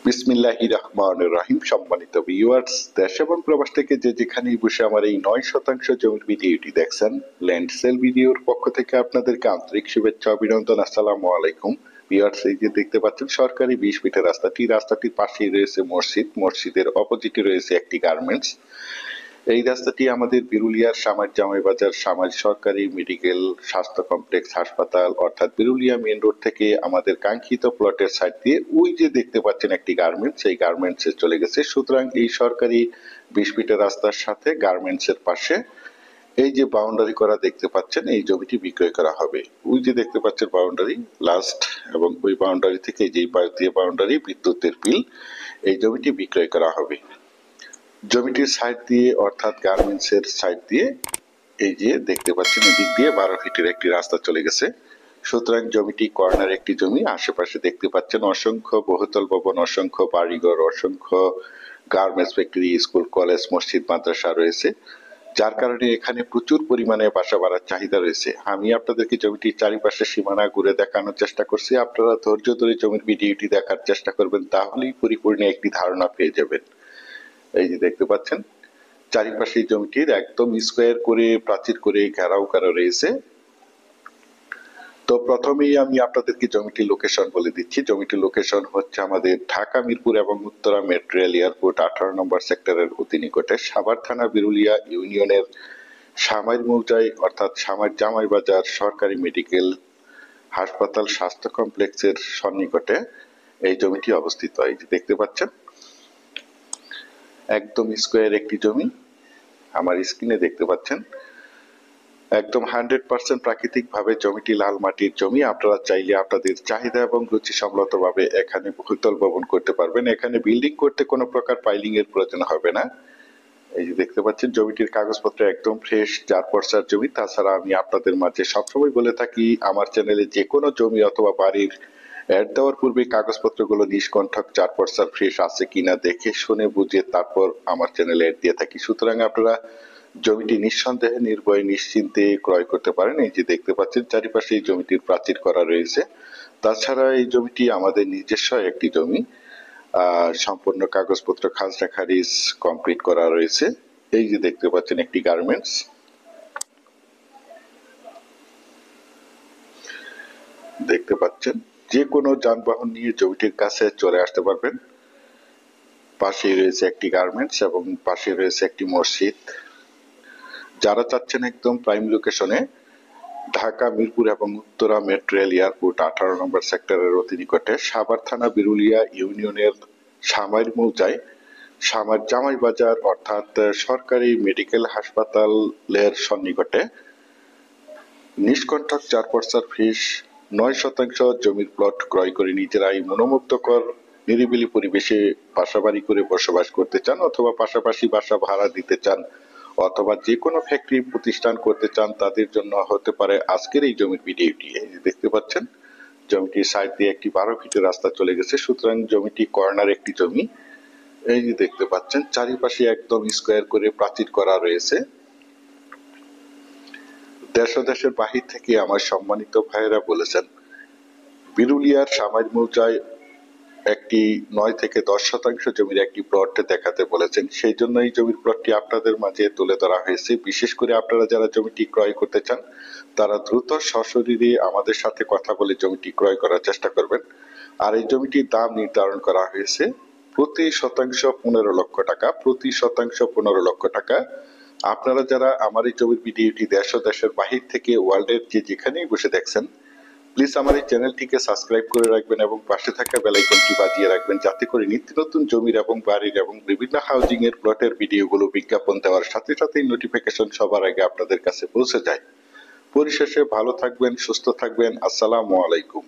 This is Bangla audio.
বিসমিল্লাহির রহমানির রহিম। সম্মানিত ভিউয়ার্স, দেশ এবং প্রবাস থেকে যে যেখানেই বসে আমার এই 9% জমির ভিডিওটি দেখছেন, ল্যান্ড সেল ভিডিওর পক্ষ থেকে আপনাদেরকে আন্তরিক শুভেচ্ছা অভিনন্দন। আসসালামু আলাইকুম ভিউয়ার্স। এই যে দেখতে পাচ্ছেন সরকারি 20 ফিটের রাস্তাটির পাশেই রয়েছে মসজিদের অপোজিটে রয়েছে একটি গার্মেন্টস। এই রাস্তাটি আমাদের বিরুলিয়ার জামাই বাজার সরকারি মেডিকেল স্বাস্থ্য কমপ্লেক্স হাসপাতাল অর্থাৎ বিরুলিয়া মেইন রোড থেকে আমাদের কাঙ্ক্ষিত প্লটের সাইড দিয়ে ওই যে দেখতে পাচ্ছেন একটি গার্মেন্টস, সেই গার্মেন্টসে চলে গেছে। সুতরাং এই সরকারি 20 ফিটের রাস্তার সাথে গার্মেন্টসের পাশে এই যে বাউন্ডারি করা দেখতে পাচ্ছেন, এই জমিটি বিক্রয় করা হবে। ওই যে দেখতে পাচ্ছেন বাউন্ডারি লাস্ট, এবং ওই বাউন্ডারি থেকে যেই পাশ দিয়ে বাউন্ডারি বিদ্যুতের বিল, এই জমিটি বিক্রয় করা হবে। জমিটির সাইড দিয়ে অর্থাৎ গার্মেন্টস এর সাইড দিয়ে এই যে দেখতে পাচ্ছেন এদিক দিয়ে 12 ফিটের একটি রাস্তা চলে গেছে। সুতরাং জমিটি কর্নার একটি জমি। আশেপাশে দেখতে পাচ্ছেন অসংখ্য বহুতল ভবন, অসংখ্য বাড়িঘর, অসংখ্য গার্মেন্টস ফ্যাক্টরি, স্কুল, কলেজ, মসজিদ, মাদ্রাসা রয়েছে, যার কারণে এখানে প্রচুর পরিমাণে বাসা বাড়ার চাহিদা রয়েছে। আমি আপনাদেরকে জমিটির চারিপাশে সীমানা ঘুরে দেখানোর চেষ্টা করছি। আপনারা ধৈর্য ধরে জমির ভিডিওটি দেখার চেষ্টা করবেন, তাহলেই পরিপূর্ণ একটি ধারণা পেয়ে যাবেন। এই যে দেখতে পাচ্ছেন চারিপাশে জমিটির একদম স্কোয়ার করে প্রাচীর করে ঘেরাও করা রয়েছে। তো প্রথমেই আমি আপনাদেরকে জমিটির লোকেশন বলে দিচ্ছি। জমিটির লোকেশন হচ্ছে আমাদের ঢাকা মিরপুর এবং উত্তরা মেট্রো রেল এয়ারপোর্ট 18 নম্বর সেক্টরের অতি নিকটে সাভার থানা বিরুলিয়া ইউনিয়নের সামাইর মৌজায় অর্থাৎ জামাই বাজার সরকারি মেডিকেল হাসপাতাল স্বাস্থ্য কমপ্লেক্সের সন্নিকটে এই জমিটি অবস্থিত। এই যে দেখতে পাচ্ছেন একদম স্কোয়ার একটি জমি, আমার স্ক্রিনে দেখতে পাচ্ছেন। একদম 100% প্রাকৃতিক ভাবে জমিটি লাল মাটির জমি। আপনারা চাইলে আপনাদের চাহিদা এবং রুচি সম্মত ভাবে এখানে বহুতল ভবন করতে পারবেন। এখানে বিল্ডিং করতে কোনো প্রকার পাইলিং এর প্রয়োজন হবে না। এই যে দেখতে পাচ্ছেন জমিটির কাগজপত্র একদম ফ্রেশ, চার পর্সার জমি। তাছাড়া আমি আপনাদের মাঝে সবসময় বলে থাকি, আমার চ্যানেলে যে কোনো জমি অথবা বাড়ির অ্যাড দেওয়ার পূর্বে কাগজপত্রগুলো নিষ্কণ্ঠক, চার পর্সার ফ্রেশ আছে কিনা দেখে শুনে বুঝে তারপর আমার চ্যানেলে অ্যাড দিয়ে থাকি। সুতরাং আপনারা জমিটি নিঃসন্দেহে নির্ভয়ে নিশ্চিন্তে ক্রয় করতে পারেন। এই যে দেখতে পাচ্ছেন চারিপাশে এই জমিটির প্রাচীর করা রয়েছে। তাছাড়া এই জমিটি আমাদের নিজস্ব একটি জমি, সম্পূর্ণ কাগজপত্র খাজনা খারিজ কমপ্লিট করা রয়েছে। এই যে দেখতে পাচ্ছেন একটি গার্মেন্টস, দেখতে পাচ্ছেন যে কোনো যানবাহন নিয়ে জমিটির কাছে চলে আসতে পারবেন। পাশেই রয়েছে একটি গার্মেন্টস এবং পাশে রয়েছে একটি মসজিদ। যারা চাচ্ছেন একদম প্রাইম লোকেশনে ঢাকা মিরপুর এবং উত্তরা মেট্রো রেল এয়ারপোর্ট 18 নম্বর সেক্টরের অতি নিকটে সাভার থানা বিরুলিয়া ইউনিয়নের সামাইর মৌজায় জামাই বাজার অর্থাৎ সরকারি মেডিকেল হাসপাতালের সন্নিকটে নিষ্কণ্ঠক 4 পর্সার ফিস 9% জমির প্লট ক্রয় করে নিজেরাই মনোমুগ্ধকর নিরিবিলি পরিবেশে বাসাবাড়ি করে বসবাস করতে চান, অথবা পাশাপাশি বাসা ভাড়া দিতে চান, অথবা যে কোনো ফ্যাক্টরি প্রতিষ্ঠান করতে চান, তাদের জন্য হতে পারে আজকের এই জমির ভিডিওটি। এই যে দেখতে পাচ্ছেন জমিটির সাইড দিয়ে একটি 12 ফিটের রাস্তা চলে গেছে। সুতরাং জমিটি কর্নার একটি জমি। এই যে দেখতে পাচ্ছেন চারিপাশে একদম স্কোয়ার করে প্রাচীর করা রয়েছে। দেশ ও দেশের বাহির থেকে আমার সম্মানিত ভাইয়েরা বলেছেন বিরুলিয়ার সামাইর মৌজায় একটি 9 থেকে 10% জমির একটি প্লট দেখাতে বলেছেন। সেই জন্য এই জমির প্লটটি আপনাদের মাঝে তুলে ধরা হয়েছে। বিশেষ করে আপনারা যারা জমিটি ক্রয় করতে চান, তারা দ্রুত সশরীরে আমাদের সাথে কথা বলে জমিটি ক্রয় করার চেষ্টা করবেন। আর এই জমিটির দাম নির্ধারণ করা হয়েছে প্রতি শতাংশ 15 লক্ষ টাকা, প্রতি শতাংশ 15 লক্ষ টাকা। আপনারা যারা আমার এই জমির ভিডিওটি দেশ ও দেশের বাহির থেকে ওয়ার্ল্ডের যে যেখানেই বসে দেখছেন, প্লিজ আমার এই চ্যানেলটিকে সাবস্ক্রাইব করে রাখবেন এবং পাশে থাকা বেল আইকনটি বাজিয়ে রাখবেন, যাতে করে নিত্য নতুন জমির এবং বাড়ির এবং বিভিন্ন হাউজিং এর প্লটের ভিডিওগুলো বিজ্ঞাপন দেওয়ার সাথে সাথেই নোটিফিকেশন সবার আগে আপনাদের কাছে পৌঁছে যায়। পরিশেষে ভালো থাকবেন, সুস্থ থাকবেন। আসসালামু আলাইকুম।